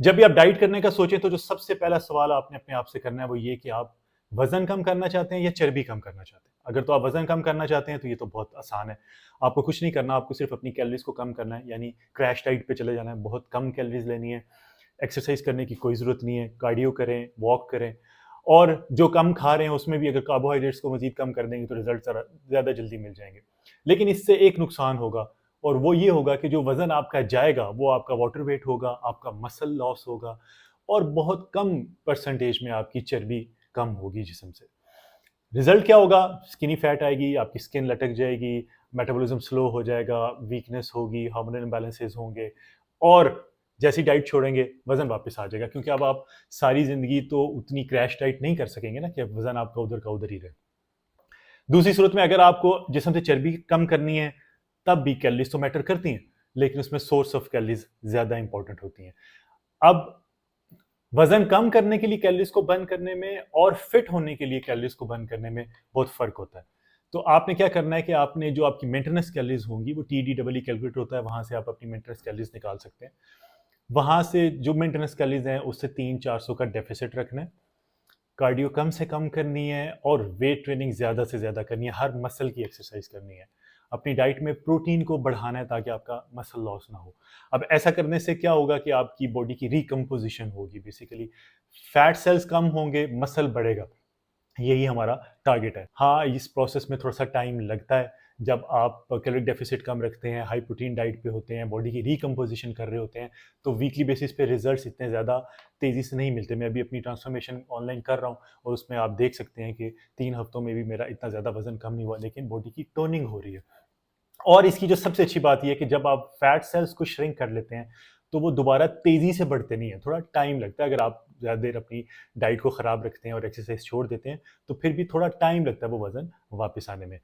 जब भी आप डाइट करने का सोचें तो जो सबसे पहला सवाल आपने अपने आप से करना है वो ये कि आप वजन कम करना चाहते हैं या चर्बी कम करना चाहते हैं। अगर तो आप वजन कम करना चाहते हैं तो ये तो बहुत आसान है। आपको कुछ नहीं करना, आपको सिर्फ अपनी कैलोरीज को कम करना है, यानी क्रैश डाइट पे चले जाना है, बहुत कम कैलोरीज लेनी है। एक्सरसाइज करने की कोई ज़रूरत नहीं है, कार्डियो करें, वॉक करें, और जो कम खा रहे हैं उसमें भी अगर कार्बोहाइड्रेट्स को मज़ीद कम कर देंगे तो रिजल्ट ज़्यादा जल्दी मिल जाएंगे। लेकिन इससे एक नुकसान होगा, और वो ये होगा कि जो वज़न आपका जाएगा वो आपका वाटर वेट होगा, आपका मसल लॉस होगा, और बहुत कम परसेंटेज में आपकी चर्बी कम होगी जिस्म से। रिजल्ट क्या होगा? स्किनी फैट आएगी, आपकी स्किन लटक जाएगी, मेटाबॉलिज्म स्लो हो जाएगा, वीकनेस होगी, हार्मोनल इम्बैलेंसेस होंगे, और जैसी डाइट छोड़ेंगे वजन वापस आ जाएगा, क्योंकि अब आप सारी जिंदगी तो उतनी क्रैश डाइट नहीं कर सकेंगे ना कि वजन आपका उधर का उधर ही रहे। दूसरी सूरत में अगर आपको जिस्म से चर्बी कम करनी है तब भी कैलोरीज तो मैटर करती हैं, लेकिन उसमें सोर्स ऑफ कैलोरीज ज्यादा इंपॉर्टेंट होती हैं। अब वजन कम करने के लिए कैलोरीज को बर्न करने में और फिट होने के लिए कैलोरीज को बर्न करने में बहुत फर्क होता है। तो आपने क्या करना है कि आपने जो आपकी मेंटेनेंस कैलोरीज होंगी वो TDEE कैलकुलेटर होता है, वहां से आप अपनी मेंटेनेंस कैलोरीज निकाल सकते हैं। वहां से जो मेंटेनेंस कैलोरीज हैं उससे 300-400 का डेफिसिट रखना है, कार्डियो कम से कम करनी है, और वेट ट्रेनिंग ज़्यादा से ज़्यादा करनी है, हर मसल की एक्सरसाइज करनी है। अपनी डाइट में प्रोटीन को बढ़ाना है ताकि आपका मसल लॉस ना हो। अब ऐसा करने से क्या होगा कि आपकी बॉडी की रिकम्पोजिशन होगी, बेसिकली फैट सेल्स कम होंगे, मसल बढ़ेगा। यही हमारा टारगेट है। हाँ, इस प्रोसेस में थोड़ा सा टाइम लगता है। जब आप कैलोरी डेफिसिट कम रखते हैं, हाई प्रोटीन डाइट पे होते हैं, बॉडी की रिकम्पोजिशन कर रहे होते हैं, तो वीकली बेसिस पे रिजल्ट्स इतने ज़्यादा तेज़ी से नहीं मिलते। मैं अभी अपनी ट्रांसफॉर्मेशन ऑनलाइन कर रहा हूँ, और उसमें आप देख सकते हैं कि 3 हफ्तों में भी मेरा इतना ज़्यादा वजन कम नहीं हुआ, लेकिन बॉडी की टोनिंग हो रही है। और इसकी जो सबसे अच्छी बात ये है कि जब आप फैट सेल्स को श्रिंक कर लेते हैं तो वो दोबारा तेजी से बढ़ते नहीं है, थोड़ा टाइम लगता है। अगर आप ज़्यादा देर अपनी डाइट को ख़राब रखते हैं और एक्सरसाइज छोड़ देते हैं तो फिर भी थोड़ा टाइम लगता है वो वज़न वापस आने में।